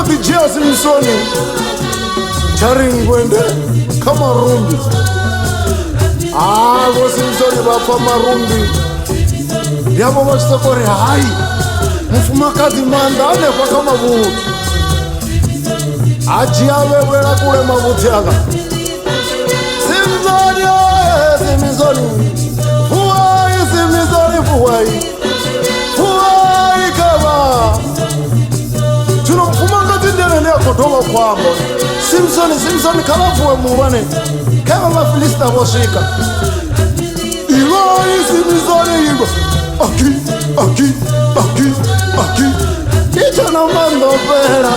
dijia Simsoni charingwende kama rumbi. Vo Simsoni vapa marumbi yavo vachitokore hai mufumakadzi manda anepa kama vuti ajiavevera kule mavuti aka. Simsoni Simsoni vuwai, Simsoni vuwai, vuwai kava chino mufumakadzi ndene kodova kwamo. Simsoni kalavuwe murwane kava vafilista vosvika ivai. Simsoni ivo aki ichana mandopera